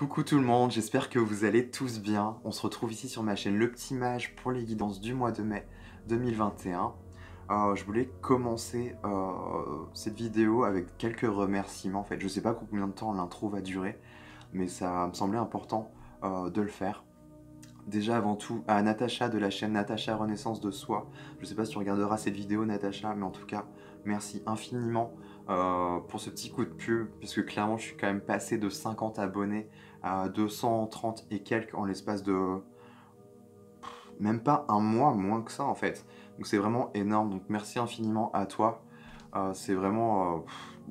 Coucou tout le monde, j'espère que vous allez tous bien. On se retrouve ici sur ma chaîne Le Petit Mage pour les guidances du mois de mai 2021. Je voulais commencer cette vidéo avec quelques remerciements. En fait, je sais pas combien de temps l'intro va durer, mais ça me semblait important de le faire. Déjà avant tout à Natacha de la chaîne Natacha Renaissance de Soi. Je sais pas si tu regarderas cette vidéo Natacha, mais en tout cas merci infiniment pour ce petit coup de pub, puisque clairement je suis quand même passé de 50 abonnés à 230 et quelques en l'espace de même pas un mois, moins que ça en fait. Donc c'est vraiment énorme, donc merci infiniment à toi. C'est vraiment...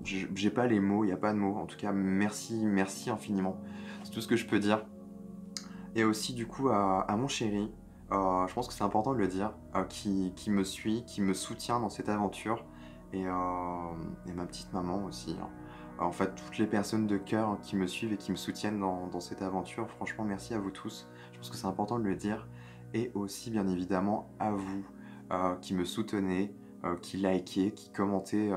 j'ai pas les mots, il n'y a pas de mots. En tout cas merci, merci infiniment. C'est tout ce que je peux dire. Et aussi du coup à mon chéri, je pense que c'est important de le dire, qui me suit, qui me soutient dans cette aventure, et ma petite maman aussi, hein. En fait, toutes les personnes de cœur qui me suivent et qui me soutiennent dans cette aventure, franchement merci à vous tous, je pense que c'est important de le dire, et aussi bien évidemment à vous qui me soutenez, qui likez, qui commentez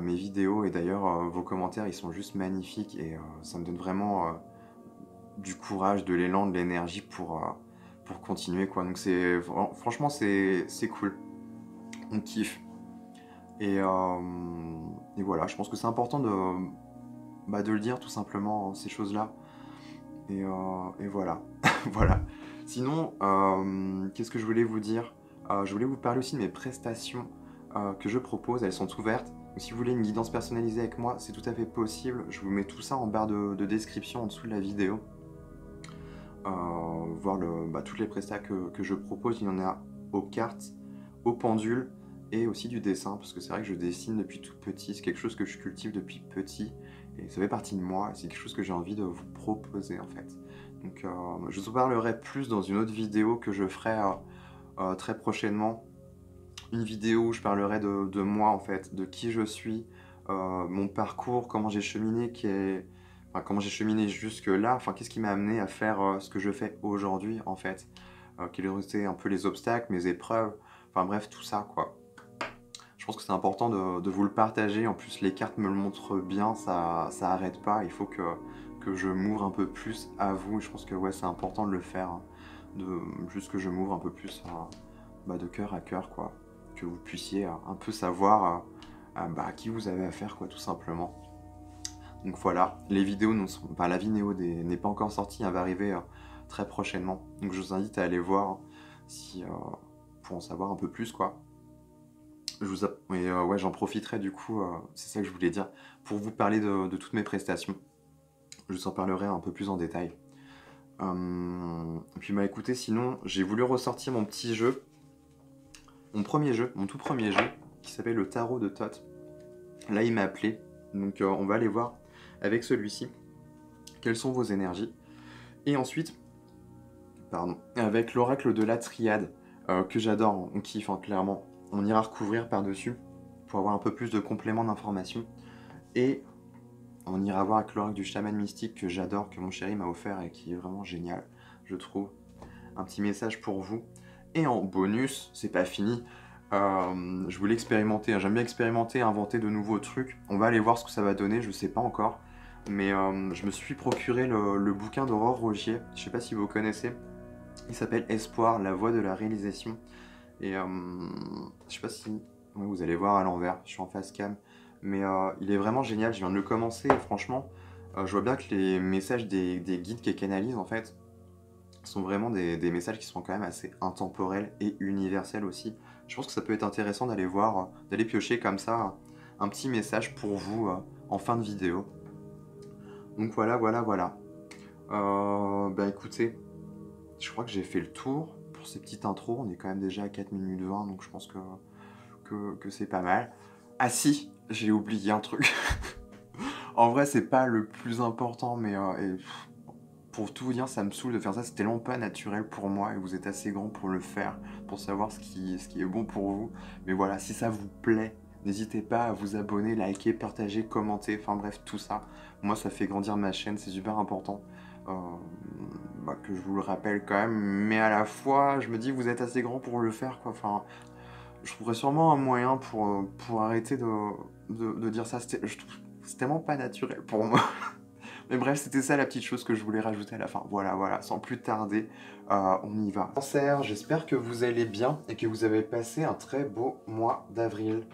mes vidéos, et d'ailleurs vos commentaires ils sont juste magnifiques, et ça me donne vraiment du courage, de l'élan, de l'énergie pour continuer quoi. Donc c'est franchement c'est cool. On kiffe. Et voilà, je pense que c'est important de le dire tout simplement, ces choses-là. Et voilà. Voilà. Sinon, qu'est-ce que je voulais vous dire? Je voulais vous parler aussi de mes prestations que je propose, elles sont ouvertes. Donc, si vous voulez une guidance personnalisée avec moi, c'est tout à fait possible. Je vous mets tout ça en barre de description en dessous de la vidéo. Voir toutes les prestats que je propose. Il y en a aux cartes, aux pendules et aussi du dessin, parce que c'est vrai que je dessine depuis tout petit, c'est quelque chose que je cultive depuis petit et ça fait partie de moi, c'est quelque chose que j'ai envie de vous proposer en fait. Donc je vous en parlerai plus dans une autre vidéo que je ferai très prochainement, une vidéo où je parlerai de moi en fait, de qui je suis, mon parcours, comment j'ai cheminé, comment j'ai cheminé jusque là, enfin qu'est-ce qui m'a amené à faire ce que je fais aujourd'hui en fait, quels ont été un peu les obstacles, mes épreuves, enfin bref tout ça quoi. Je pense que c'est important de vous le partager, en plus les cartes me le montrent bien, ça arrête pas, il faut que je m'ouvre un peu plus à vous, je pense que ouais c'est important de le faire, hein, juste que je m'ouvre un peu plus de cœur à cœur quoi, que vous puissiez un peu savoir à qui vous avez affaire quoi tout simplement. Donc voilà, les vidéos la vidéo n'est pas encore sortie, elle va arriver très prochainement, donc je vous invite à aller voir si, pour en savoir un peu plus quoi. Ouais, j'en profiterai du coup, c'est ça que je voulais dire, pour vous parler de toutes mes prestations. Je vous en parlerai un peu plus en détail. Puis bah écoutez, sinon, j'ai voulu ressortir mon petit jeu, mon tout premier jeu, qui s'appelle le Tarot de Thoth. Là, il m'a appelé, donc on va aller voir avec celui-ci quelles sont vos énergies. Et ensuite, avec l'oracle de la Triade, que j'adore, on kiffe hein, clairement. On ira recouvrir par-dessus pour avoir un peu plus de compléments d'informations. Et on ira voir avec l'oracle du chaman mystique que j'adore, que mon chéri m'a offert et qui est vraiment génial, je trouve. Un petit message pour vous. Et en bonus, c'est pas fini, je voulais expérimenter, hein. J'aime bien expérimenter, inventer de nouveaux trucs. On va aller voir ce que ça va donner, je sais pas encore. Mais je me suis procuré le bouquin d'Aurore Rogier, je sais pas si vous connaissez. Il s'appelle Espoir, la voie de la réalisation. Et je sais pas si ouais, vous allez voir à l'envers, je suis en face cam. Mais il est vraiment génial, je viens de le commencer et franchement, je vois bien que les messages des guides qu'elle canalise en fait sont vraiment des messages qui sont quand même assez intemporels et universels aussi. Je pense que ça peut être intéressant d'aller voir, d'aller piocher comme ça un petit message pour vous en fin de vidéo. Donc voilà, voilà, voilà. Bah écoutez, je crois que j'ai fait le tour pour ces petites intros. On est quand même déjà à 4 minutes 20, donc je pense que c'est pas mal. Ah si, j'ai oublié un truc. En vrai, c'est pas le plus important, mais pour tout vous dire, ça me saoule de faire ça. C'est tellement pas naturel pour moi et vous êtes assez grand pour le faire, pour savoir ce qui est bon pour vous. Mais voilà, si ça vous plaît, n'hésitez pas à vous abonner, liker, partager, commenter, enfin bref, tout ça. Moi, ça fait grandir ma chaîne, c'est super important. Que je vous le rappelle quand même, mais à la fois, je me dis, vous êtes assez grand pour le faire, quoi. Enfin, je trouverais sûrement un moyen pour arrêter de dire ça. C'est tellement pas naturel pour moi. Mais bref, c'était ça la petite chose que je voulais rajouter à la fin. Voilà, voilà, sans plus tarder, on y va. Cancer, j'espère que vous allez bien et que vous avez passé un très beau mois d'avril.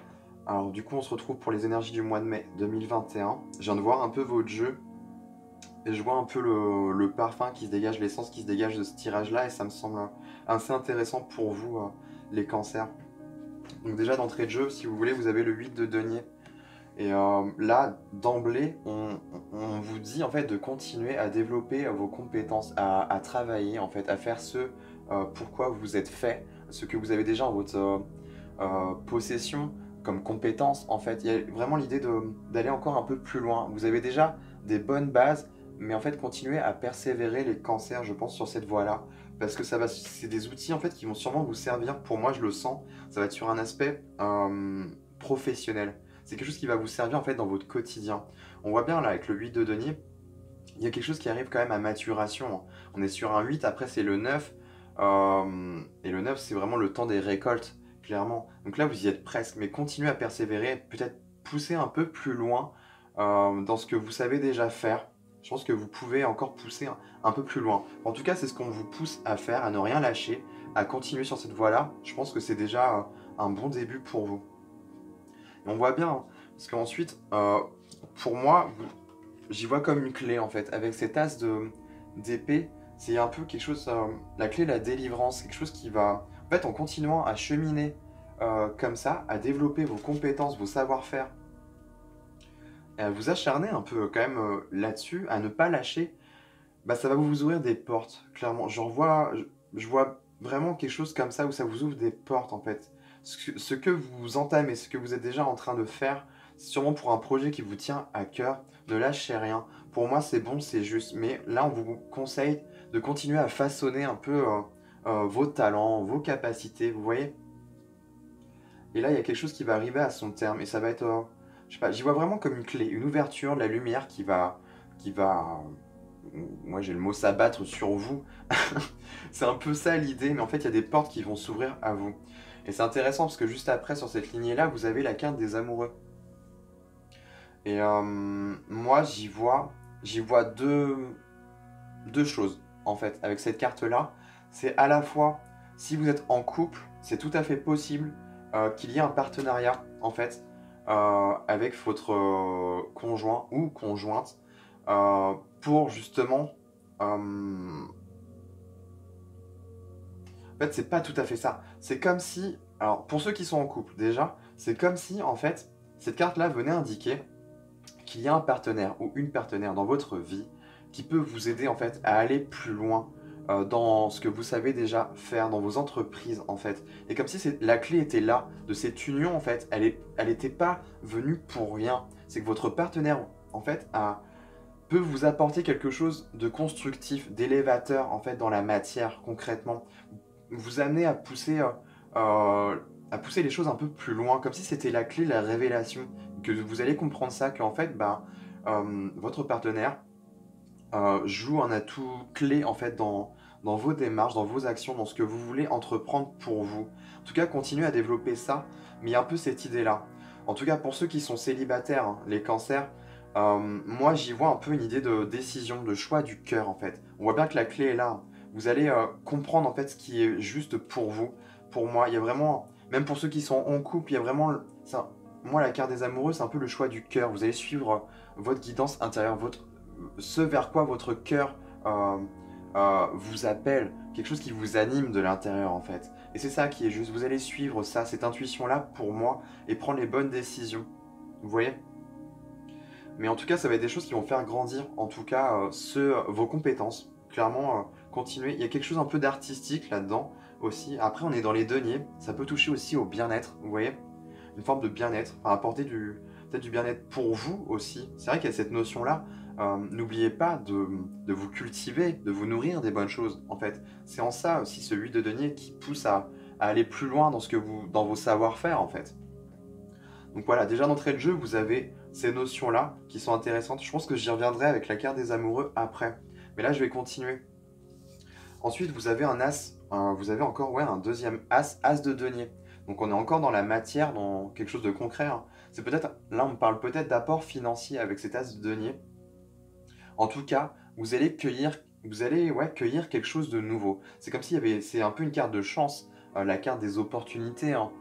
Alors du coup, on se retrouve pour les énergies du mois de mai 2021. Je viens de voir un peu votre jeu et je vois un peu le parfum qui se dégage, l'essence qui se dégage de ce tirage-là et ça me semble assez intéressant pour vous, les cancers. Donc déjà, d'entrée de jeu, si vous voulez, vous avez le 8 de denier. Et là, d'emblée, on vous dit en fait de continuer à développer vos compétences, à travailler en fait, à faire ce pourquoi vous êtes fait, ce que vous avez déjà en votre possession comme compétences en fait. Il y a vraiment l'idée d'aller encore un peu plus loin. Vous avez déjà des bonnes bases, mais en fait continuez à persévérer les cancers, je pense, sur cette voie-là. Parce que c'est des outils en fait qui vont sûrement vous servir, pour moi je le sens, ça va être sur un aspect professionnel. C'est quelque chose qui va vous servir en fait dans votre quotidien. On voit bien là avec le 8 de denier, il y a quelque chose qui arrive quand même à maturation. On est sur un 8, après c'est le 9, et le 9 c'est vraiment le temps des récoltes, clairement. Donc là vous y êtes presque, mais continuez à persévérer, peut-être pousser un peu plus loin dans ce que vous savez déjà faire. Je pense que vous pouvez encore pousser un peu plus loin. En tout cas, c'est ce qu'on vous pousse à faire, à ne rien lâcher, à continuer sur cette voie-là. Je pense que c'est déjà un bon début pour vous. Et on voit bien, hein, parce qu'ensuite, pour moi, j'y vois comme une clé en fait. Avec cet as d'épée, c'est un peu quelque chose, la clé, la délivrance, quelque chose qui va, en fait, en continuant à cheminer comme ça, à développer vos compétences, vos savoir-faire, et à vous acharner un peu quand même là-dessus, à ne pas lâcher, bah, ça va vous ouvrir des portes, clairement. Je vois vraiment quelque chose comme ça où ça vous ouvre des portes en fait. Ce que vous entamez, ce que vous êtes déjà en train de faire, c'est sûrement pour un projet qui vous tient à cœur. Ne lâchez rien. Pour moi, c'est bon, c'est juste. Mais là, on vous conseille de continuer à façonner un peu vos talents, vos capacités, vous voyez. Et là, il y a quelque chose qui va arriver à son terme et ça va être, je sais pas, j'y vois vraiment comme une clé, une ouverture, de la lumière qui va, moi j'ai le mot s'abattre sur vous. C'est un peu ça l'idée, mais en fait il y a des portes qui vont s'ouvrir à vous. Et c'est intéressant parce que juste après, sur cette lignée-là, vous avez la carte des amoureux. Et moi j'y vois deux choses en fait avec cette carte-là. C'est à la fois, si vous êtes en couple, c'est tout à fait possible qu'il y ait un partenariat en fait avec votre conjoint ou conjointe pour justement en fait, c'est pas tout à fait ça. C'est comme si, alors pour ceux qui sont en couple déjà, c'est comme si en fait cette carte-là venait indiquer qu'il y a un partenaire ou une partenaire dans votre vie qui peut vous aider en fait à aller plus loin dans ce que vous savez déjà faire dans vos entreprises en fait. Et comme si la clé était là de cette union en fait, elle était pas venue pour rien. C'est que votre partenaire en fait peut vous apporter quelque chose de constructif, d'élévateur en fait dans la matière concrètement, vous amener à pousser les choses un peu plus loin, comme si c'était la clé, la révélation, que vous allez comprendre ça, qu'en fait, votre partenaire joue un atout clé en fait dans vos démarches, dans vos actions, dans ce que vous voulez entreprendre pour vous. En tout cas, continuez à développer ça, mais il y a un peu cette idée-là. En tout cas, pour ceux qui sont célibataires, hein, les cancers, moi j'y vois un peu une idée de décision, de choix du cœur en fait. On voit bien que la clé est là. Vous allez comprendre en fait ce qui est juste pour vous. Pour moi, il y a vraiment, même pour ceux qui sont en couple, il y a vraiment, moi la carte des amoureux, c'est un peu le choix du cœur. Vous allez suivre votre guidance intérieure, ce vers quoi votre cœur vous appelle, quelque chose qui vous anime de l'intérieur en fait. Et c'est ça qui est juste, vous allez suivre ça, cette intuition-là pour moi, et prendre les bonnes décisions. Vous voyez? Mais en tout cas, ça va être des choses qui vont faire grandir, en tout cas, vos compétences. Clairement, continuer. Il y a quelque chose un peu d'artistique là-dedans aussi. Après, on est dans les deniers. Ça peut toucher aussi au bien-être, vous voyez? Une forme de bien-être, enfin, apporter peut-être du bien-être pour vous aussi. C'est vrai qu'il y a cette notion-là. N'oubliez pas de vous cultiver, de vous nourrir des bonnes choses, en fait. C'est en ça aussi, ce 8 de denier qui pousse à aller plus loin dans vos savoir-faire, en fait. Donc voilà, déjà d'entrée de jeu, vous avez ces notions-là qui sont intéressantes. Je pense que j'y reviendrai avec la carte des amoureux après. Mais là, je vais continuer. Ensuite, vous avez un as, vous avez encore ouais, un deuxième as, as de denier. Donc on est encore dans la matière, dans quelque chose de concret, hein. C'est peut-être, là on parle peut-être d'apport financier avec cet as de denier. En tout cas, vous allez ouais, cueillir quelque chose de nouveau. C'est comme s'il y avait, c'est un peu une carte de chance, la carte des opportunités, hein.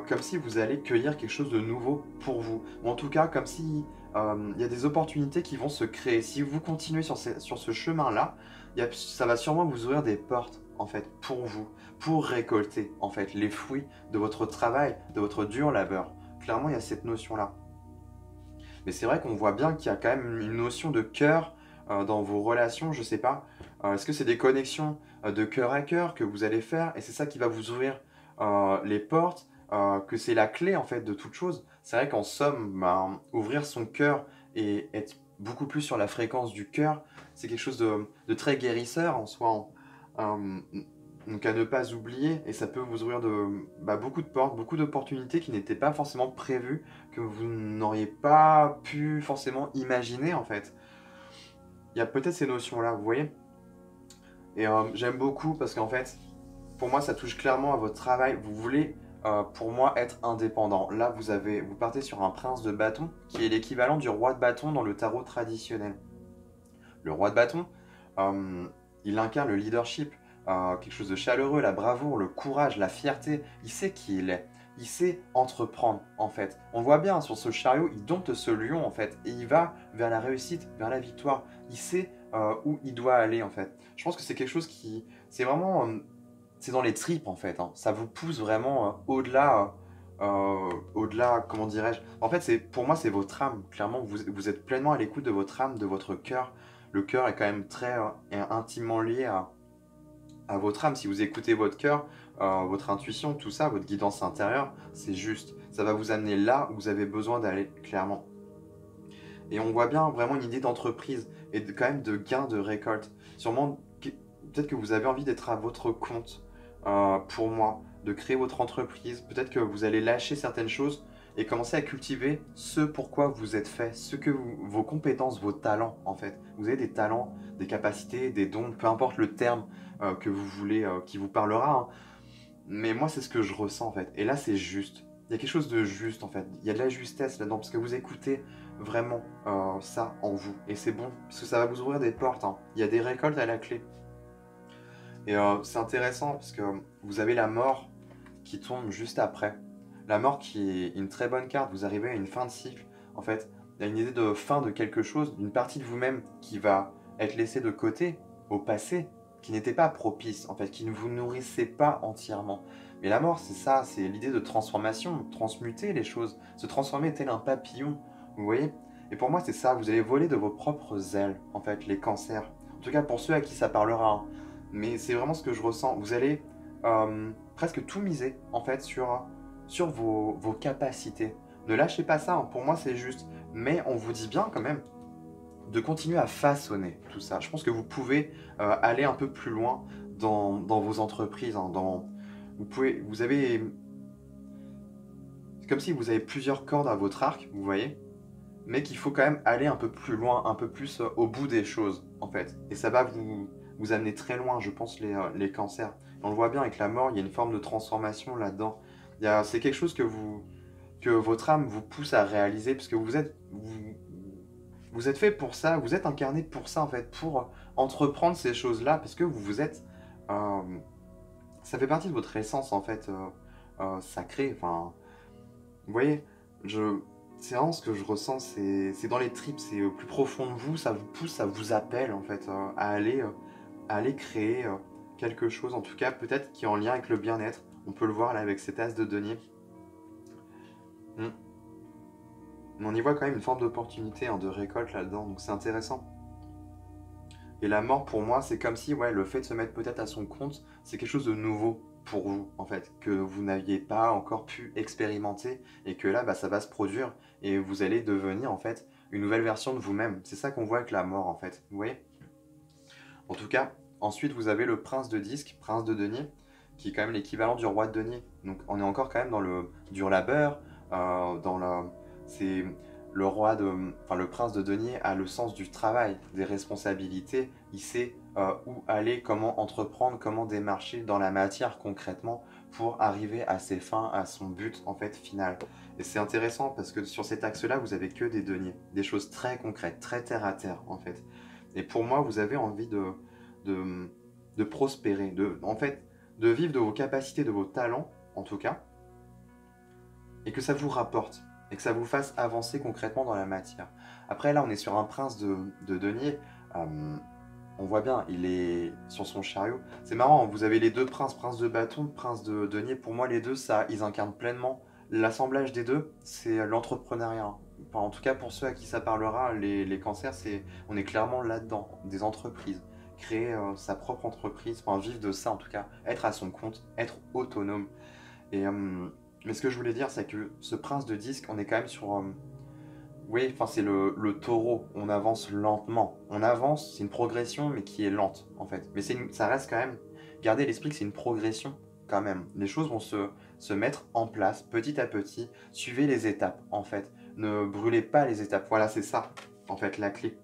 Comme si vous allez cueillir quelque chose de nouveau pour vous. Ou en tout cas, comme si il y a des opportunités qui vont se créer. Si vous continuez sur ce chemin-là, ça va sûrement vous ouvrir des portes, en fait, pour vous, pour récolter, en fait, les fruits de votre travail, de votre dur labeur. Clairement, il y a cette notion-là. Mais c'est vrai qu'on voit bien qu'il y a quand même une notion de cœur dans vos relations, je sais pas. Est-ce que c'est des connexions de cœur à cœur que vous allez faire et c'est ça qui va vous ouvrir les portes, que c'est la clé en fait de toute chose. C'est vrai qu'en somme, ben, ouvrir son cœur et être beaucoup plus sur la fréquence du cœur, c'est quelque chose de très guérisseur en soi, hein. Donc à ne pas oublier, et ça peut vous ouvrir bah, beaucoup de portes, beaucoup d'opportunités qui n'étaient pas forcément prévues, que vous n'auriez pas pu forcément imaginer en fait. Il y a peut-être ces notions-là, vous voyez. Et j'aime beaucoup parce qu'en fait, pour moi, ça touche clairement à votre travail. Vous voulez, pour moi, être indépendant. Là, vous partez sur un prince de bâton qui est l'équivalent du roi de bâton dans le tarot traditionnel. Le roi de bâton, il incarne le leadership, quelque chose de chaleureux, la bravoure, le courage, la fierté. Il sait qui il est. Il sait entreprendre, en fait. On voit bien, sur ce chariot, il dompte ce lion, en fait. Et il va vers la réussite, vers la victoire. Il sait où il doit aller, en fait. Je pense que c'est quelque chose qui... C'est vraiment... c'est dans les tripes, en fait, hein. Ça vous pousse vraiment au-delà... au-delà, comment dirais-je. En fait, pour moi, c'est votre âme. Clairement, vous êtes pleinement à l'écoute de votre âme, de votre cœur. Le cœur est quand même très intimement lié à votre âme. Si vous écoutez votre cœur, votre intuition, tout ça, votre guidance intérieure, c'est juste. Ça va vous amener là où vous avez besoin d'aller, clairement. Et on voit bien vraiment une idée d'entreprise et quand même de gain de récolte. Sûrement, peut-être que vous avez envie d'être à votre compte, pour moi, de créer votre entreprise. Peut-être que vous allez lâcher certaines choses et commencer à cultiver ce pourquoi vous êtes fait, vos compétences, vos talents en fait. Vous avez des talents, des capacités, des dons, peu importe le terme que vous voulez, qui vous parlera, hein. Mais moi, c'est ce que je ressens en fait. Et là, c'est juste. Il y a quelque chose de juste en fait. Il y a de la justesse là-dedans parce que vous écoutez vraiment ça en vous. Et c'est bon parce que ça va vous ouvrir des portes, hein. Il y a des récoltes à la clé. Et c'est intéressant parce que vous avez la mort qui tombe juste après. La mort qui est une très bonne carte. Vous arrivez à une fin de cycle. En fait, il y a une idée de fin de quelque chose, d'une partie de vous-même qui va être laissée de côté au passé, qui n'était pas propice, en fait, qui ne vous nourrissait pas entièrement. Mais la mort, c'est ça, c'est l'idée de transformation, transmuter les choses, se transformer tel un papillon, vous voyez. Et pour moi, c'est ça, vous allez voler de vos propres ailes, en fait, les cancers. En tout cas, pour ceux à qui ça parlera, hein. Mais c'est vraiment ce que je ressens. Vous allez presque tout miser, en fait, sur vos capacités. Ne lâchez pas ça, hein. Pour moi, c'est juste. Mais on vous dit bien quand même de continuer à façonner tout ça. Je pense que vous pouvez aller un peu plus loin dans vos entreprises, hein, vous avez... C'est comme si vous avez plusieurs cordes à votre arc, vous voyez, mais qu'il faut quand même aller un peu plus loin, un peu plus au bout des choses, en fait. Et ça va vous amener très loin, je pense, les cancers. On le voit bien avec la mort, il y a une forme de transformation là-dedans. C'est quelque chose que votre âme vous pousse à réaliser, parce que vous êtes fait pour ça, vous êtes incarné pour ça, en fait, pour entreprendre ces choses-là, parce que vous êtes... euh, ça fait partie de votre essence, en fait, sacrée. Enfin, vous voyez, c'est vraiment ce que je ressens, c'est dans les tripes, c'est au plus profond de vous, ça vous pousse, ça vous appelle, en fait, à aller créer quelque chose, en tout cas, peut-être qui est en lien avec le bien-être. On peut le voir, là, avec cet as de denier. Hmm. Mais on y voit quand même une forme d'opportunité, hein, de récolte là-dedans, donc c'est intéressant. Et la mort, pour moi, c'est comme si, ouais, le fait de se mettre peut-être à son compte, c'est quelque chose de nouveau pour vous, en fait, que vous n'aviez pas encore pu expérimenter, et que là, bah, ça va se produire, et vous allez devenir, en fait, une nouvelle version de vous-même. C'est ça qu'on voit avec la mort, en fait, vous voyez. En tout cas, ensuite, vous avez le prince de disque, prince de denier, qui est quand même l'équivalent du roi de denier. Donc, on est encore quand même dans le dur labeur, c'est enfin, le prince de denier a le sens du travail, des responsabilités. Il sait où aller, comment entreprendre, comment démarcher dans la matière concrètement pour arriver à ses fins, à son but en fait final. Et c'est intéressant parce que sur cet axe-là, vous avez que des deniers, des choses très concrètes, très terre à terre en fait. Et pour moi, vous avez envie de prospérer, en fait, de vivre de vos capacités, de vos talents, en tout cas, et que ça vous rapporte, et que ça vous fasse avancer concrètement dans la matière. Après, là, on est sur un prince de denier. On voit bien, il est sur son chariot. C'est marrant, vous avez les deux princes, prince de bâton, prince de denier. Pour moi, les deux, ça, ils incarnent pleinement. L'assemblage des deux, c'est l'entrepreneuriat. Enfin, en tout cas, pour ceux à qui ça parlera, les cancers, on est clairement là-dedans. Des entreprises. Créer sa propre entreprise, enfin vivre de ça en tout cas. Être à son compte, être autonome. Et, mais ce que je voulais dire, c'est que ce prince de disque, on est quand même sur... oui, enfin c'est le taureau, on avance lentement. On avance, c'est une progression, mais qui est lente, en fait. Mais ça reste quand même... Gardez l'esprit que c'est une progression, quand même. Les choses vont se mettre en place, petit à petit. Suivez les étapes, en fait. Ne brûlez pas les étapes. Voilà, c'est ça, en fait, la clé.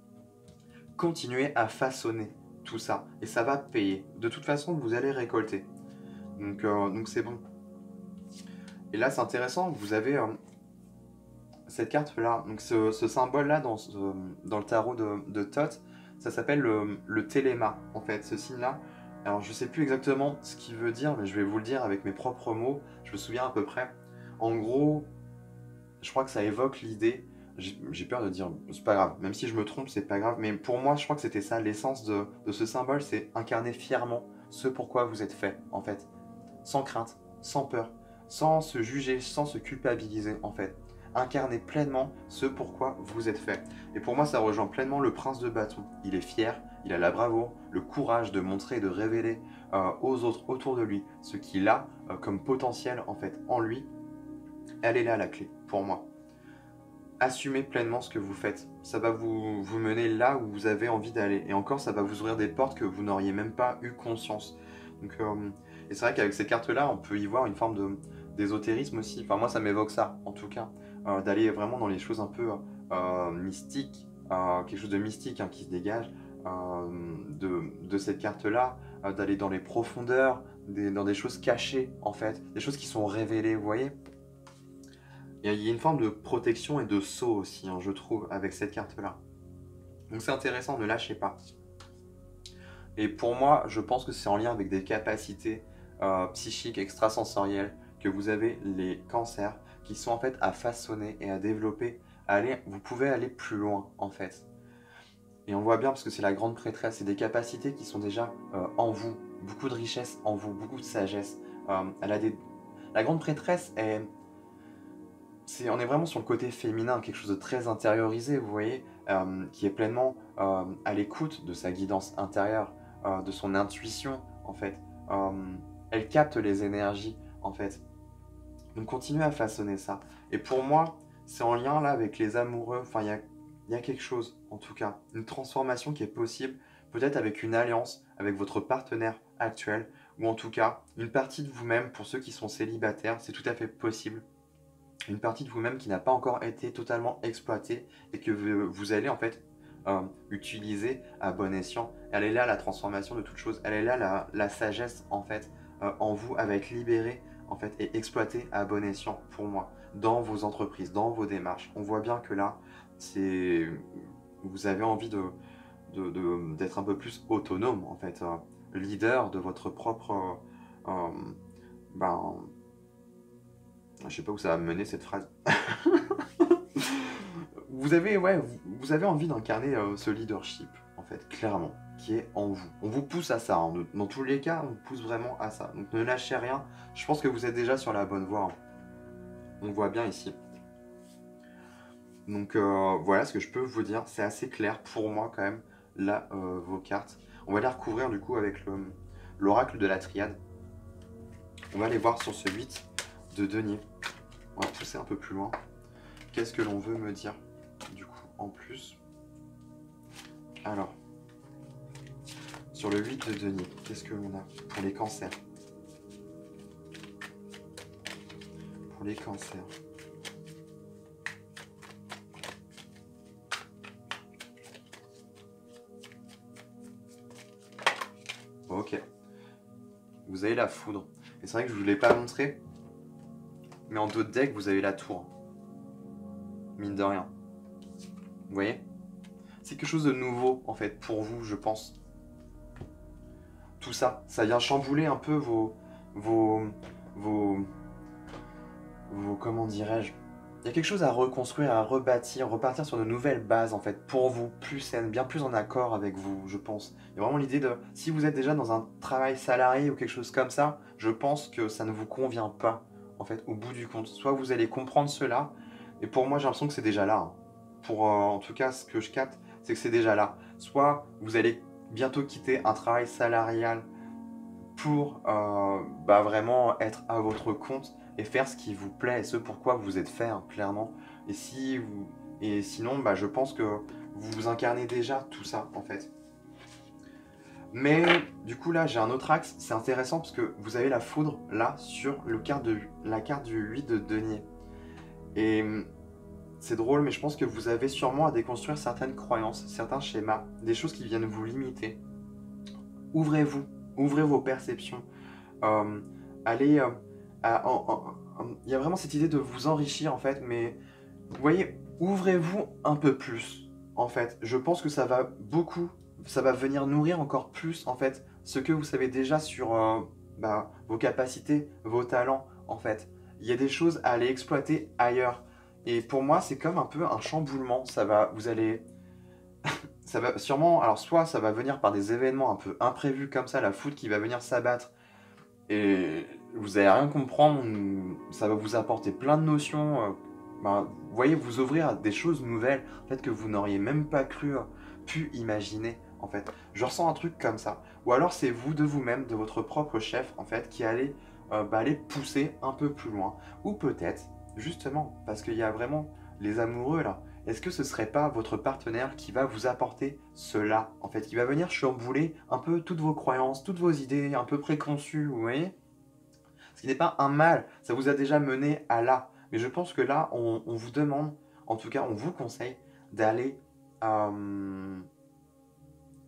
Continuez à façonner tout ça, et ça va payer. De toute façon, vous allez récolter. Donc c'est bon. Et là, c'est intéressant, vous avez... cette carte-là, donc ce symbole-là dans le tarot de Thoth, ça s'appelle le téléma, en fait, ce signe-là. Alors, je sais plus exactement ce qu'il veut dire, mais je vais vous le dire avec mes propres mots, je me souviens à peu près. En gros, je crois que ça évoque l'idée, j'ai peur de dire, c'est pas grave, même si je me trompe, c'est pas grave, mais pour moi, je crois que c'était ça, l'essence de ce symbole, c'est incarner fièrement ce pourquoi vous êtes fait, en fait. Sans crainte, sans peur, sans se juger, sans se culpabiliser, en fait. Incarnez pleinement ce pourquoi vous êtes fait. Et pour moi, ça rejoint pleinement le prince de bâton. Il est fier, il a la bravoure, le courage de montrer et de révéler aux autres autour de lui ce qu'il a comme potentiel en fait en lui. Elle est là la clé pour moi. Assumez pleinement ce que vous faites. Ça va vous mener là où vous avez envie d'aller. Et encore, ça va vous ouvrir des portes que vous n'auriez même pas eu conscience. Donc, et c'est vrai qu'avec ces cartes-là, on peut y voir une forme d'ésotérisme aussi. Enfin, moi, ça m'évoque ça, en tout cas. D'aller vraiment dans les choses un peu mystiques. Quelque chose de mystique hein, qui se dégage de cette carte-là. D'aller dans les profondeurs, dans des choses cachées, en fait. Des choses qui sont révélées, vous voyez. Il y a une forme de protection et de saut aussi, hein, je trouve, avec cette carte-là. Donc c'est intéressant, ne lâchez pas. Et pour moi, je pense que c'est en lien avec des capacités psychiques, extrasensorielles, que vous avez les cancers, qui sont en fait à façonner et à développer. Vous pouvez aller plus loin, en fait. Et on voit bien, parce que c'est la grande prêtresse, c'est des capacités qui sont déjà en vous. Beaucoup de richesse en vous, beaucoup de sagesse. La grande prêtresse est... on est vraiment sur le côté féminin, quelque chose de très intériorisé, vous voyez, qui est pleinement à l'écoute de sa guidance intérieure, de son intuition, en fait. Elle capte les énergies, en fait. Donc continuez à façonner ça. Et pour moi, c'est en lien là avec les amoureux, enfin il y a quelque chose, en tout cas, une transformation qui est possible, peut-être avec une alliance avec votre partenaire actuel, ou en tout cas, une partie de vous-même, pour ceux qui sont célibataires, c'est tout à fait possible. Une partie de vous-même qui n'a pas encore été totalement exploitée et que vous allez en fait utiliser à bon escient. Elle est là la transformation de toute chose, elle est là la sagesse en fait en vous, à être libérée en fait et exploitée à bon escient pour moi, dans vos entreprises, dans vos démarches. On voit bien que là, vous avez envie d'être un peu plus autonome en fait, leader de votre propre... ben, je sais pas où ça va me mener cette phrase. Vous avez envie d'incarner ce leadership, en fait, clairement, qui est en vous. On vous pousse à ça, hein. Dans tous les cas, on vous pousse vraiment à ça. Donc ne lâchez rien, je pense que vous êtes déjà sur la bonne voie, hein. On le voit bien ici. Donc voilà ce que je peux vous dire, c'est assez clair pour moi quand même, là, vos cartes. On va les recouvrir du coup avec l'oracle de la triade. On va aller voir sur ce 8 de denier. On va pousser un peu plus loin. Qu'est-ce que l'on veut me dire, du coup, en plus? Alors, sur le 8 de denier, qu'est-ce que l'on a pour les cancers? Pour les cancers. Ok. Vous avez la foudre. Et c'est vrai que je ne vous l'ai pas montré, mais en dos de deck, vous avez la tour. Mine de rien. Vous voyez? c'est quelque chose de nouveau, en fait, pour vous, je pense. Tout ça, ça vient chambouler un peu vos, vos, comment dirais-je, il y a quelque chose à reconstruire, à rebâtir, repartir sur de nouvelles bases en fait, pour vous, plus saines, bien plus en accord avec vous, je pense. Il y a vraiment l'idée de, si vous êtes déjà dans un travail salarié ou quelque chose comme ça, je pense que ça ne vous convient pas, en fait, au bout du compte. Soit vous allez comprendre cela, et pour moi j'ai l'impression que c'est déjà là. Hein. Pour, en tout cas, ce que je capte, c'est que c'est déjà là. Soit vous allez bientôt quitter un travail salarial pour vraiment être à votre compte et faire ce qui vous plaît et ce pourquoi vous êtes fait, hein, clairement. Et, si vous... et sinon, je pense que vous incarnez déjà tout ça, en fait. Mais du coup, là, j'ai un autre axe. C'est intéressant parce que vous avez la foudre, là, sur la carte du 8 de denier. Et c'est drôle, mais je pense que vous avez sûrement à déconstruire certaines croyances, certains schémas, des choses qui viennent vous limiter. Ouvrez-vous, ouvrez vos perceptions. Allez... il y a vraiment cette idée de vous enrichir en fait, mais vous voyez, ouvrez-vous un peu plus en fait. Je pense que ça va venir nourrir encore plus en fait ce que vous savez déjà sur vos capacités, vos talents en fait. Il y a des choses à aller exploiter ailleurs. Et pour moi, c'est comme un peu un chamboulement. Vous allez, ça va sûrement, alors soit ça va venir par des événements un peu imprévus comme ça, la foudre qui va venir s'abattre. Et vous allez rien comprendre, ça va vous apporter plein de notions. Vous voyez, vous ouvrir à des choses nouvelles, en fait, que vous n'auriez même pas pu imaginer, en fait. Je ressens un truc comme ça. Ou alors c'est vous de vous-même, de votre propre chef, en fait, qui allez aller pousser un peu plus loin. Ou peut-être, justement, parce qu'il y a vraiment les amoureux là, est-ce que ce serait pas votre partenaire qui va vous apporter cela, en fait, qui va venir chambouler un peu toutes vos croyances, toutes vos idées un peu préconçues, vous voyez? Ce qui n'est pas un mal, ça vous a déjà mené à là. Mais je pense que là, on vous demande, en tout cas, on vous conseille d'aller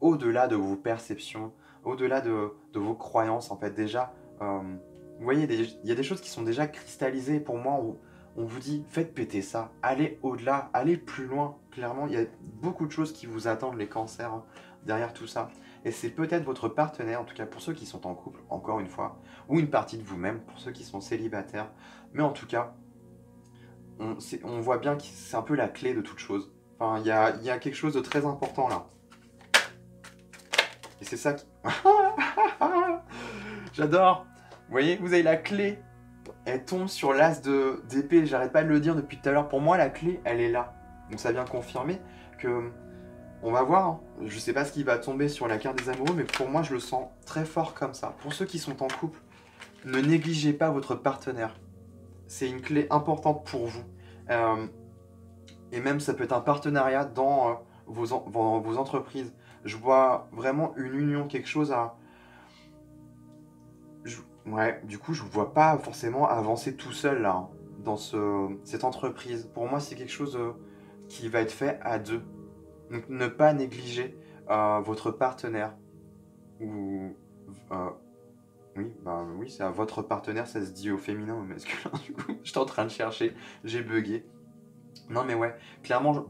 au-delà de vos perceptions, au-delà de vos croyances, en fait. Déjà, vous voyez, il y a des choses qui sont déjà cristallisées. Pour moi, on vous dit, faites péter ça, allez au-delà, allez plus loin. Clairement, il y a beaucoup de choses qui vous attendent, les cancers, hein, derrière tout ça. Et c'est peut-être votre partenaire, en tout cas pour ceux qui sont en couple, encore une fois, ou une partie de vous-même, pour ceux qui sont célibataires. Mais en tout cas, on voit bien que c'est un peu la clé de toute chose. Enfin, il y a quelque chose de très important là. Et c'est ça qui... J'adore. Vous voyez, vous avez la clé. Elle tombe sur l'as d'épée. J'arrête pas de le dire depuis tout à l'heure. Pour moi, la clé, elle est là. Donc ça vient confirmer que... On va voir. Hein. Je sais pas ce qui va tomber sur la carte des amoureux, mais pour moi, je le sens très fort comme ça. Pour ceux qui sont en couple, ne négligez pas votre partenaire. C'est une clé importante pour vous. Et même, ça peut être un partenariat dans vos entreprises. Je vois vraiment une union, quelque chose à... Ouais, du coup, je ne vois pas forcément avancer tout seul, là, hein, dans cette entreprise. Pour moi, c'est quelque chose qui va être fait à deux. Donc, ne pas négliger votre partenaire. Ou... oui, c'est à votre partenaire, ça se dit au féminin ou au masculin, du coup. J'étais en train de chercher, j'ai bugué. Non, mais ouais, clairement,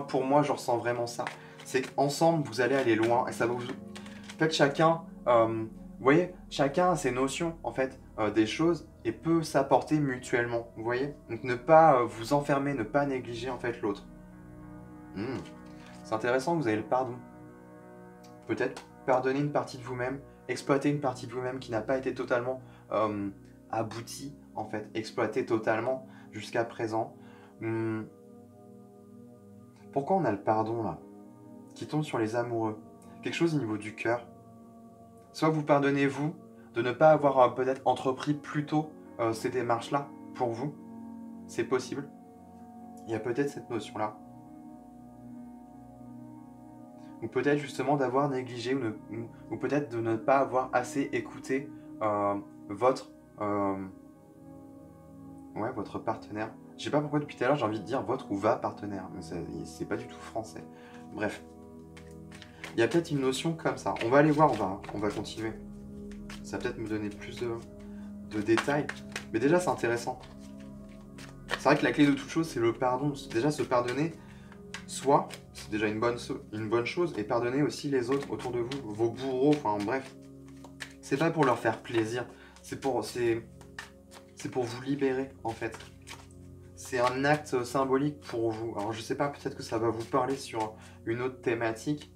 pour moi, je ressens vraiment ça. C'est qu'ensemble, vous allez aller loin. Et ça va vous... En fait, chacun... vous voyez, chacun a ses notions, en fait, des choses et peut s'apporter mutuellement, vous voyez. Donc, ne pas vous enfermer, ne pas négliger, en fait, l'autre. C'est intéressant, vous avez le pardon. Peut-être pardonner une partie de vous-même, exploiter une partie de vous-même qui n'a pas été totalement aboutie, en fait, exploitée totalement jusqu'à présent. Pourquoi on a le pardon, là, qui tombe sur les amoureux? Quelque chose au niveau du cœur. Soit vous pardonnez, vous, de ne pas avoir peut-être entrepris plus tôt ces démarches-là pour vous. C'est possible. Il y a peut-être cette notion-là. Ou peut-être justement d'avoir négligé, ou peut-être de ne pas avoir assez écouté votre partenaire. Je sais pas pourquoi depuis tout à l'heure j'ai envie de dire votre ou va partenaire, mais c'est pas du tout français. Bref. Il y a peut-être une notion comme ça. On va aller voir, on va continuer. Ça va peut-être me donner plus de détails. Mais déjà, c'est intéressant. C'est vrai que la clé de toute chose, c'est le pardon. Déjà, se pardonner, Soit, c'est déjà une bonne chose, et pardonnez aussi les autres autour de vous, vos bourreaux, enfin bref. C'est pas pour leur faire plaisir, c'est pour vous libérer en fait. C'est un acte symbolique pour vous. Alors je sais pas, peut-être que ça va vous parler sur une autre thématique,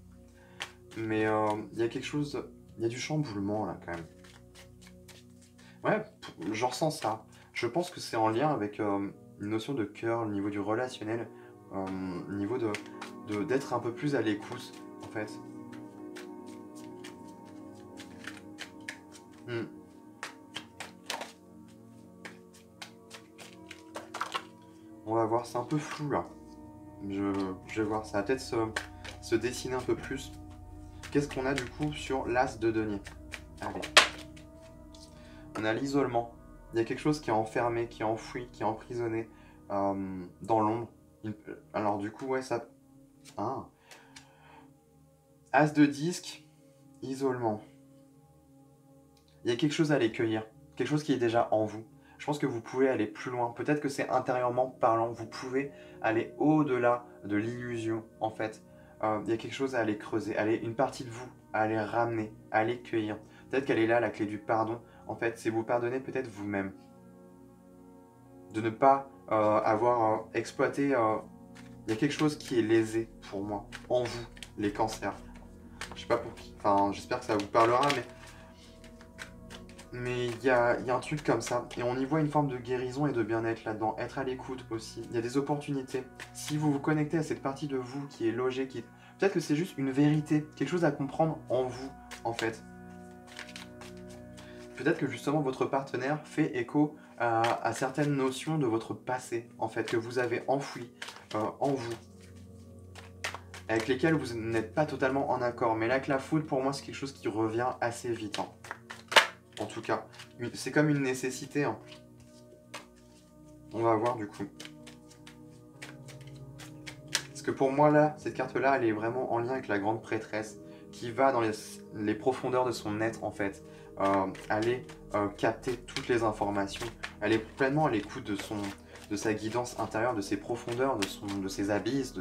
mais il y a quelque chose, il y a du chamboulement là quand même. Ouais, je ressens ça. Je pense que c'est en lien avec une notion de cœur, le niveau du relationnel, le niveau d'être un peu plus à l'écoute, en fait. Hmm. On va voir, c'est un peu flou là. Je vais voir, ça va peut-être se dessiner un peu plus. Qu'est-ce qu'on a du coup sur l'as de denier? Allez. On a l'isolement. Il y a quelque chose qui est enfermé, qui est enfoui, qui est emprisonné dans l'ombre. Alors du coup, ouais, ça... Ah. As de disque, isolement. Il y a quelque chose à aller cueillir. Quelque chose qui est déjà en vous. Je pense que vous pouvez aller plus loin. Peut-être que c'est intérieurement parlant. Vous pouvez aller au-delà de l'illusion, en fait. Il y a quelque chose à aller creuser. Une partie de vous, à aller ramener, à aller cueillir. Peut-être qu'elle est là, la clé du pardon. En fait, c'est vous pardonner peut-être vous-même. De ne pas avoir exploité... il y a quelque chose qui est lésé pour moi, en vous, les cancers. Je sais pas pour qui. Enfin, j'espère que ça vous parlera, mais il y a un truc comme ça. Et on y voit une forme de guérison et de bien-être là-dedans. Être à l'écoute aussi. Il y a des opportunités. Si vous vous connectez à cette partie de vous qui est logée, peut-être que c'est juste une vérité, quelque chose à comprendre en vous, en fait. Peut-être que justement votre partenaire fait écho à certaines notions de votre passé, en fait, que vous avez enfouies en vous, avec lesquelles vous n'êtes pas totalement en accord. Mais là, que la foudre, pour moi, c'est quelque chose qui revient assez vite. Hein. En tout cas, c'est comme une nécessité. Hein. On va voir du coup. Parce que pour moi, là, cette carte-là, elle est vraiment en lien avec la grande prêtresse, qui va dans les profondeurs de son être, en fait. Aller capter toutes les informations. Elle est pleinement à l'écoute de sa guidance intérieure, de ses profondeurs, de ses abysses,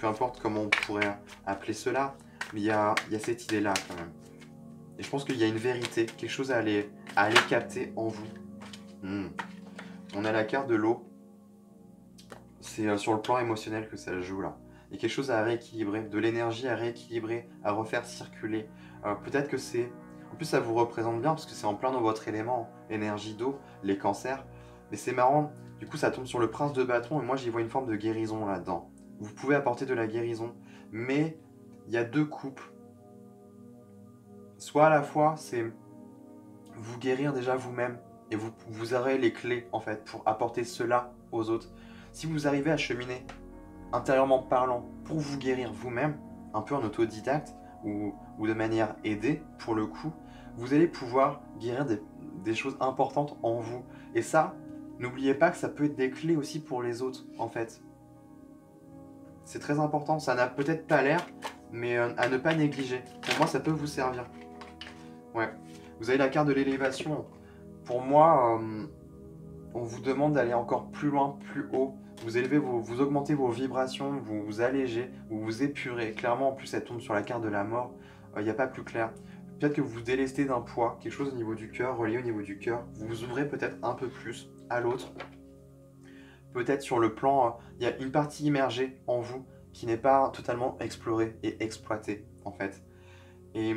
peu importe comment on pourrait appeler cela. Mais il y a cette idée-là, quand même. Et je pense qu'il y a une vérité, quelque chose à aller capter en vous. On a la carte de l'eau. C'est sur le plan émotionnel que ça se joue là. Il y a quelque chose à rééquilibrer, de l'énergie à rééquilibrer, à refaire circuler. Peut-être que c'est... En plus ça vous représente bien parce que c'est en plein dans votre élément, énergie d'eau, les cancers. Mais c'est marrant, du coup ça tombe sur le prince de bâton et moi j'y vois une forme de guérison là-dedans. Vous pouvez apporter de la guérison, mais il y a deux coupes. Soit à la fois c'est vous guérir déjà vous-même et vous aurez les clés en fait pour apporter cela aux autres. Si vous arrivez à cheminer intérieurement parlant pour vous guérir vous-même, un peu en autodidacte ou de manière aidée pour le coup, vous allez pouvoir guérir des choses importantes en vous. Et ça, n'oubliez pas que ça peut être des clés aussi pour les autres en fait. C'est très important, ça n'a peut-être pas l'air, mais à ne pas négliger. Pour moi, ça peut vous servir. Ouais. Vous avez la carte de l'élévation. Pour moi, on vous demande d'aller encore plus loin, plus haut. Vous augmentez vos vibrations, vous vous allégez, vous vous épurez. Clairement, en plus, elle tombe sur la carte de la mort. Il n'y a pas plus clair. Peut-être que vous vous délestez d'un poids, quelque chose au niveau du cœur, relié au niveau du cœur. Vous vous ouvrez peut-être un peu plus à l'autre. Peut-être sur le plan, il y a une partie immergée en vous qui n'est pas totalement explorée et exploitée, en fait. Et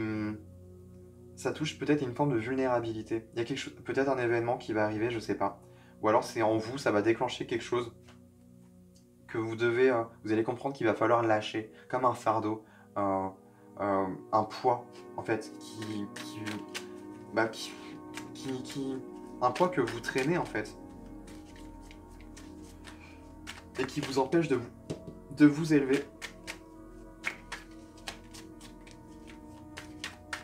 ça touche peut-être une forme de vulnérabilité. Il y a quelque chose, peut-être un événement qui va arriver, je sais pas. Ou alors c'est en vous, ça va déclencher quelque chose que vous allez comprendre qu'il va falloir lâcher, comme un fardeau, un poids, en fait, un poids que vous traînez, en fait, et qui vous empêche de vous élever.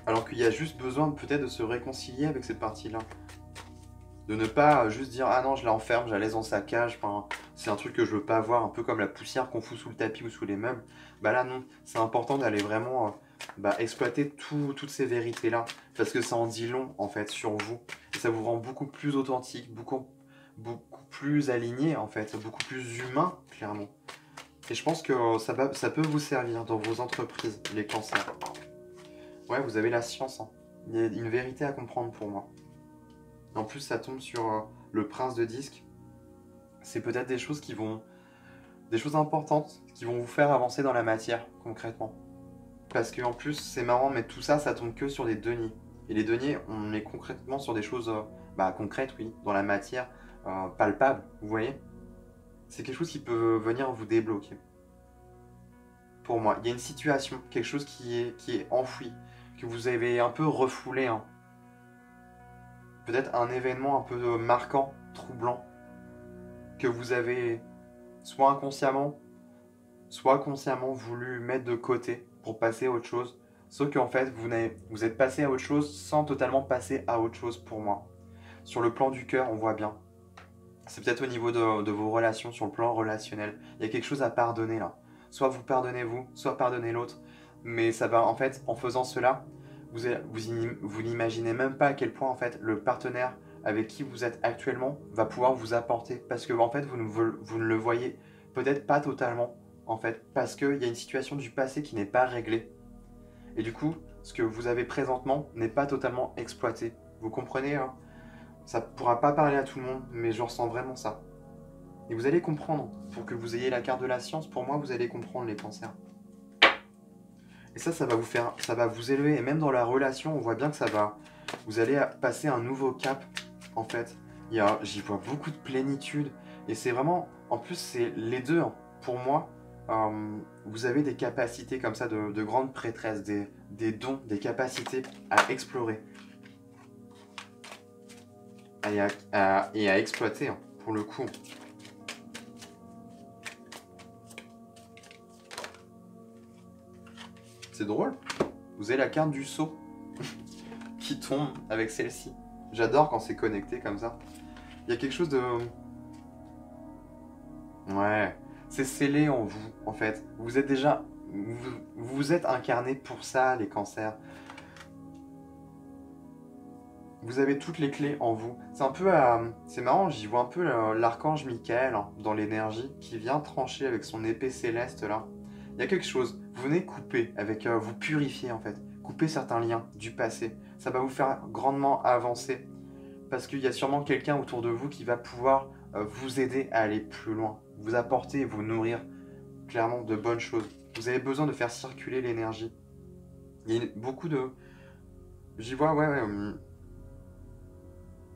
Alors qu'il y a juste besoin peut-être de se réconcilier avec cette partie-là. De ne pas juste dire « Ah non, je l'enferme, je la laisse dans sa cage, enfin, c'est un truc que je veux pas voir, un peu comme la poussière qu'on fout sous le tapis ou sous les meubles. » Bah là non, c'est important d'aller vraiment exploiter toutes ces vérités-là, parce que ça en dit long en fait sur vous, et ça vous rend beaucoup plus authentique, beaucoup plus aligné en fait, beaucoup plus humain, clairement. Et je pense que ça peut vous servir dans vos entreprises, les cancers. Ouais, vous avez la science, hein. Il y a une vérité à comprendre pour moi. En plus, ça tombe sur le prince de disque. C'est peut-être des choses des choses importantes qui vont vous faire avancer dans la matière, concrètement. Parce que en plus, c'est marrant, mais tout ça, ça tombe que sur des deniers. Et les deniers, on est concrètement sur des choses concrètes, oui, dans la matière, palpable, vous voyez. C'est quelque chose qui peut venir vous débloquer. Pour moi, il y a une situation, quelque chose qui est enfoui, que vous avez un peu refoulé, hein. Peut-être un événement un peu marquant, troublant, que vous avez soit consciemment voulu mettre de côté pour passer à autre chose, sauf qu'en fait, vous êtes passé à autre chose sans totalement passer à autre chose pour moi. Sur le plan du cœur, on voit bien. C'est peut-être au niveau de vos relations, sur le plan relationnel. Il y a quelque chose à pardonner là. Soit vous pardonnez vous, soit pardonnez l'autre. Mais ça va, en fait, en faisant cela, vous n'imaginez même pas à quel point, en fait, le partenaire avec qui vous êtes actuellement va pouvoir vous apporter. Parce que, en fait, vous ne le voyez peut-être pas totalement, en fait. Parce qu'il y a une situation du passé qui n'est pas réglée. Et du coup, ce que vous avez présentement n'est pas totalement exploité. Vous comprenez, hein? Ça ne pourra pas parler à tout le monde, mais je ressens vraiment ça. Et vous allez comprendre, pour que vous ayez la carte de la science, pour moi, vous allez comprendre les cancers. Et ça va vous faire, ça va vous élever. Et même dans la relation, on voit bien que vous allez passer un nouveau cap, en fait. J'y vois beaucoup de plénitude. Et c'est vraiment, en plus, c'est les deux, hein. Pour moi, vous avez des capacités comme ça de grandes prêtresses, des dons, des capacités à explorer. Et à exploiter, hein, pour le coup. C'est drôle. Vous avez la carte du sceau qui tombe avec celle-ci. J'adore quand c'est connecté comme ça. Il y a quelque chose de... Ouais. C'est scellé en vous, en fait. Vous êtes déjà... Vous êtes incarné pour ça, les cancers. Vous avez toutes les clés en vous. C'est un peu... c'est marrant, j'y vois un peu l'archange Michael, hein, dans l'énergie, qui vient trancher avec son épée céleste, là. Il y a quelque chose. Vous venez couper, vous purifier, en fait. Couper certains liens du passé. Ça va vous faire grandement avancer. Parce qu'il y a sûrement quelqu'un autour de vous qui va pouvoir vous aider à aller plus loin. Vous apporter et vous nourrir, clairement, de bonnes choses. Vous avez besoin de faire circuler l'énergie. Il y a beaucoup de... J'y vois, ouais.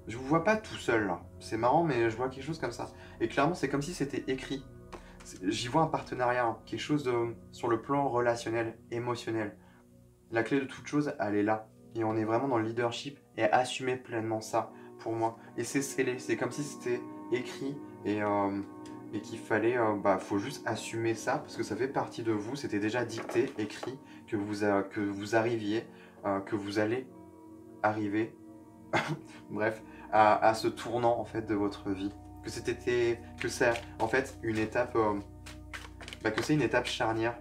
Je vous vois pas tout seul là. C'est marrant, mais je vois quelque chose comme ça. Et clairement, c'est comme si c'était écrit. J'y vois un partenariat, hein, quelque chose sur le plan relationnel, émotionnel. La clé de toute chose, elle est là. Et on est vraiment dans le leadership et assumer pleinement ça pour moi. Et c'est scellé. C'est comme si c'était écrit et qu'il fallait, faut juste assumer ça parce que ça fait partie de vous. C'était déjà dicté, écrit, que vous arriviez, que vous allez arriver. Bref, à ce tournant en fait de votre vie, que c'est en fait une étape, que c'est une étape charnière.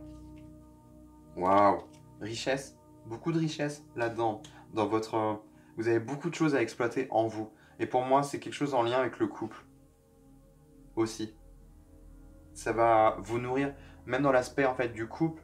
Waouh, richesse, beaucoup de richesse là-dedans, dans votre, vous avez beaucoup de choses à exploiter en vous. Et pour moi, c'est quelque chose en lien avec le couple aussi. Ça va vous nourrir, même dans l'aspect en fait du couple.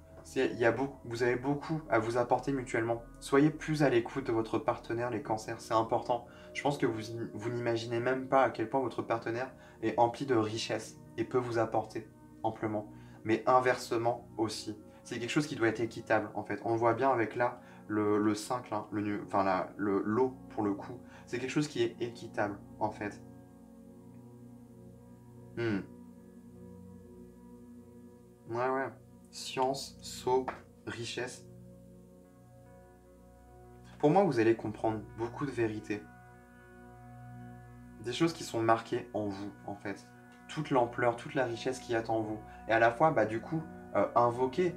Vous avez beaucoup à vous apporter mutuellement. Soyez plus à l'écoute de votre partenaire, les cancers, c'est important. Je pense que vous n'imaginez même pas à quel point votre partenaire est empli de richesse et peut vous apporter amplement. Mais inversement aussi. C'est quelque chose qui doit être équitable en fait. On le voit bien avec là, le 5, là, l'eau pour le coup. C'est quelque chose qui est équitable en fait. Hmm. Ouais. Science, sceau, richesse. Pour moi, vous allez comprendre beaucoup de vérités. Des choses qui sont marquées en vous, en fait. Toute l'ampleur, toute la richesse qu'il y a en vous. Et à la fois, du coup, invoquer,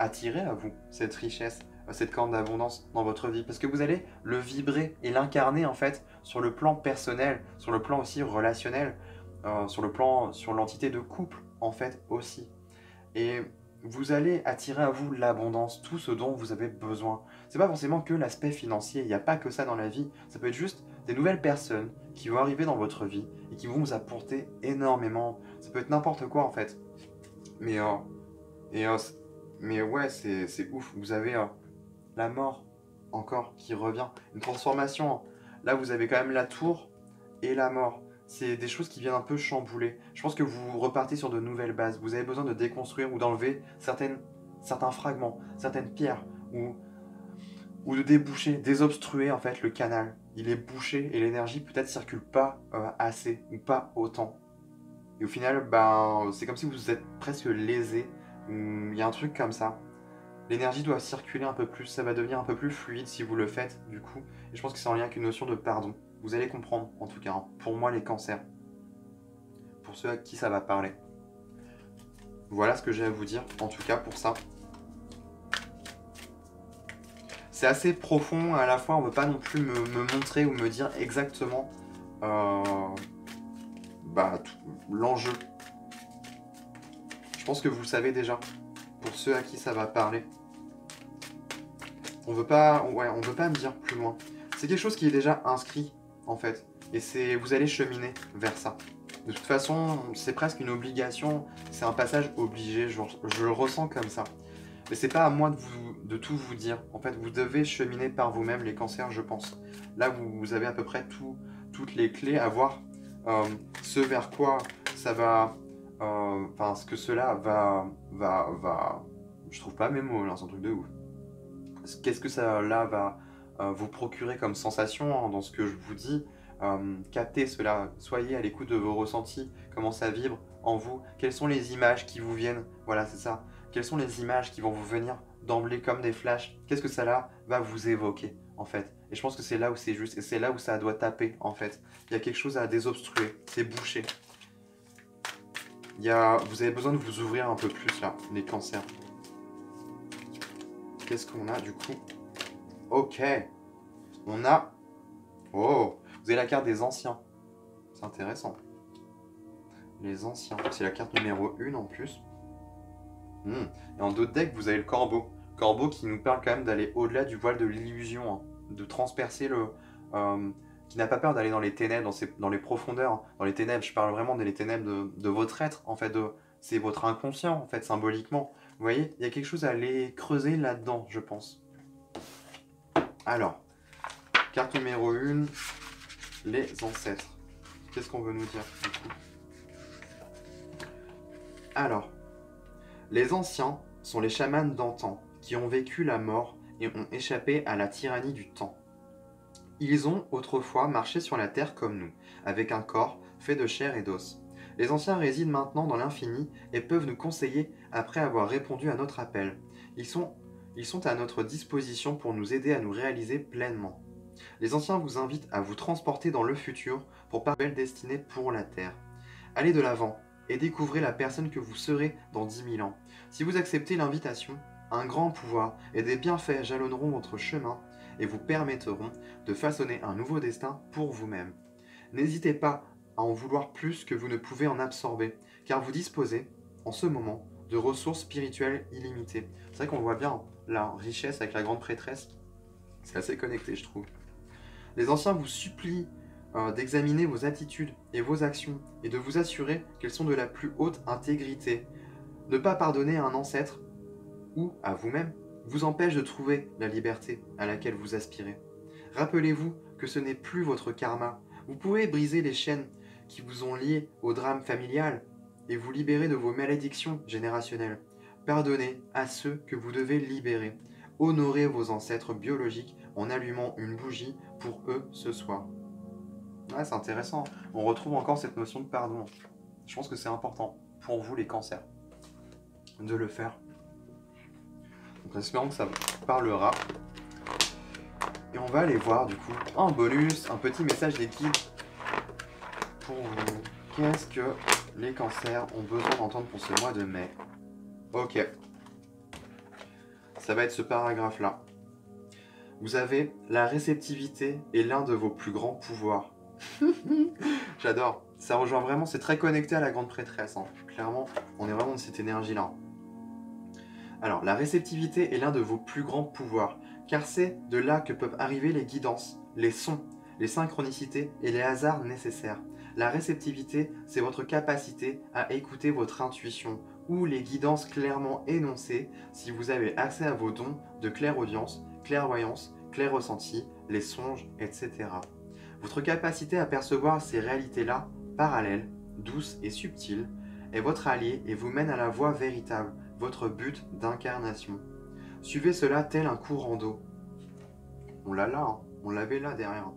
attirer à vous cette richesse, cette corne d'abondance dans votre vie. Parce que vous allez le vibrer et l'incarner, en fait, sur le plan personnel, sur le plan aussi relationnel, sur l'entité de couple, en fait, aussi. Et vous allez attirer à vous l'abondance, tout ce dont vous avez besoin. C'est pas forcément que l'aspect financier, il n'y a pas que ça dans la vie. Ça peut être juste des nouvelles personnes qui vont arriver dans votre vie et qui vont vous apporter énormément. Ça peut être n'importe quoi en fait. Mais, et, mais ouais, c'est ouf. Vous avez la mort encore qui revient. Une transformation. Là, vous avez quand même la tour et la mort. C'est des choses qui viennent un peu chambouler. Je pense que vous repartez sur de nouvelles bases. Vous avez besoin de déconstruire ou d'enlever certains fragments, certaines pierres, ou de déboucher, désobstruer en fait le canal. Il est bouché et l'énergie peut-être circule pas assez ou pas autant. Et au final, ben, c'est comme si vous êtes presque lésé. Il y a un truc comme ça. L'énergie doit circuler un peu plus, ça va devenir un peu plus fluide si vous le faites, du coup. Et je pense que c'est en lien avec une notion de pardon. Vous allez comprendre, en tout cas, hein, pour moi, les cancers. Pour ceux à qui ça va parler. Voilà ce que j'ai à vous dire, en tout cas, pour ça. C'est assez profond, à la fois, on ne veut pas non plus me montrer ou me dire exactement l'enjeu. Je pense que vous le savez déjà, pour ceux à qui ça va parler. On veut pas me dire plus loin. C'est quelque chose qui est déjà inscrit, en fait. Et vous allez cheminer vers ça. De toute façon, c'est presque une obligation. C'est un passage obligé, je le ressens comme ça. Mais c'est pas à moi de tout vous dire. En fait, vous devez cheminer par vous-même les cancers, je pense. Là, vous avez à peu près toutes les clés à voir ce vers quoi ça va... ce que cela va... Je trouve pas mes mots, là, c'est un truc de ouf. Qu'est-ce que ça là va vous procurer comme sensation hein, dans ce que je vous dis. Captez cela, soyez à l'écoute de vos ressentis, comment ça vibre en vous, quelles sont les images qui vous viennent, voilà c'est ça, quelles sont les images qui vont vous venir d'emblée comme des flashs, qu'est-ce que ça là va vous évoquer en fait. Et je pense que c'est là où c'est juste, et c'est là où ça doit taper en fait. Il y a quelque chose à désobstruer, c'est bouché. Vous avez besoin de vous ouvrir un peu plus là, les cancers. Qu'est-ce qu'on a du coup? Ok. On a... Oh, vous avez la carte des anciens. C'est intéressant. Les anciens. C'est la carte numéro 1 en plus. Et en d'autres decks, vous avez le corbeau. Corbeau qui nous parle quand même d'aller au-delà du voile de l'illusion. Hein, de transpercer le... qui n'a pas peur d'aller dans les ténèbres, dans les profondeurs. Hein, dans les ténèbres, je parle vraiment des ténèbres de votre être. En fait, c'est votre inconscient, en fait, symboliquement. Vous voyez, il y a quelque chose à aller creuser là-dedans, je pense. Alors, carte numéro 1, les ancêtres. Qu'est-ce qu'on veut nous dire du coup? Alors, les anciens sont les chamans d'antan qui ont vécu la mort et ont échappé à la tyrannie du temps. Ils ont autrefois marché sur la terre comme nous, avec un corps fait de chair et d'os. Les anciens résident maintenant dans l'infini et peuvent nous conseiller après avoir répondu à notre appel. Ils sont à notre disposition pour nous aider à nous réaliser pleinement. Les anciens vous invitent à vous transporter dans le futur pour parfaire une belle destinée pour la Terre. Allez de l'avant et découvrez la personne que vous serez dans 10 000 ans. Si vous acceptez l'invitation, un grand pouvoir et des bienfaits jalonneront votre chemin et vous permettront de façonner un nouveau destin pour vous-même. N'hésitez pas à en vouloir plus que vous ne pouvez en absorber, car vous disposez, en ce moment, de ressources spirituelles illimitées. C'est vrai qu'on voit bien la richesse avec la grande prêtresse. C'est assez connecté, je trouve. Les anciens vous supplient d'examiner vos attitudes et vos actions et de vous assurer qu'elles sont de la plus haute intégrité. Ne pas pardonner à un ancêtre ou à vous-même vous empêche de trouver la liberté à laquelle vous aspirez. Rappelez-vous que ce n'est plus votre karma. Vous pouvez briser les chaînes qui vous ont liés au drame familial et vous libérer de vos malédictions générationnelles. Pardonnez à ceux que vous devez libérer. Honorez vos ancêtres biologiques en allumant une bougie pour eux ce soir. Ouais, c'est intéressant. On retrouve encore cette notion de pardon. Je pense que c'est important pour vous les cancers de le faire. Donc espérons que ça vous parlera. Et on va aller voir du coup en bonus un petit message des guides pour vous. Qu'est-ce que les cancers ont besoin d'entendre pour ce mois de mai? Ok. Ça va être ce paragraphe-là. Vous avez la réceptivité est l'un de vos plus grands pouvoirs. J'adore. Ça rejoint vraiment, c'est très connecté à la grande prêtresse. Hein. Clairement, on est vraiment dans cette énergie-là. Alors, la réceptivité est l'un de vos plus grands pouvoirs, car c'est de là que peuvent arriver les guidances, les sons, les synchronicités et les hasards nécessaires. La réceptivité, c'est votre capacité à écouter votre intuition, ou les guidances clairement énoncées si vous avez accès à vos dons de clairaudience, clairvoyance, clair-ressenti, les songes, etc. Votre capacité à percevoir ces réalités-là, parallèles, douces et subtiles, est votre allié et vous mène à la voie véritable, votre but d'incarnation. Suivez cela tel un courant d'eau. On l'a là, hein. On l'avait là derrière.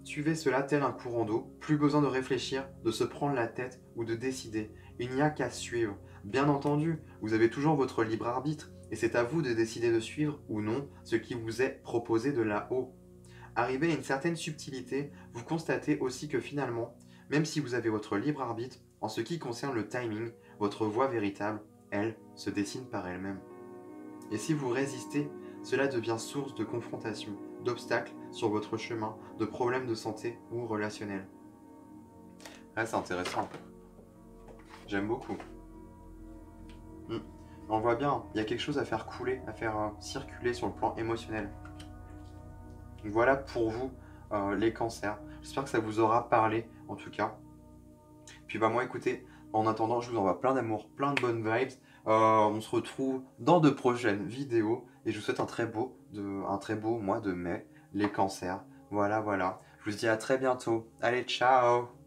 Suivez cela tel un courant d'eau, plus besoin de réfléchir, de se prendre la tête ou de décider. Il n'y a qu'à suivre. Bien entendu, vous avez toujours votre libre arbitre, et c'est à vous de décider de suivre ou non ce qui vous est proposé de là-haut. Arrivé à une certaine subtilité, vous constatez aussi que finalement, même si vous avez votre libre arbitre, en ce qui concerne le timing, votre voie véritable, elle, se dessine par elle-même. Et si vous résistez, cela devient source de confrontation, d'obstacles sur votre chemin, de problèmes de santé ou relationnels. Ah, c'est intéressant. J'aime beaucoup. On voit bien, il y a quelque chose à faire couler, à faire circuler sur le plan émotionnel. Donc voilà pour vous, les cancers. J'espère que ça vous aura parlé, en tout cas. Puis bah moi, écoutez, en attendant, je vous envoie plein d'amour, plein de bonnes vibes. On se retrouve dans de prochaines vidéos. Et je vous souhaite un très beau mois de mai, les cancers. Voilà, voilà. Je vous dis à très bientôt. Allez, ciao!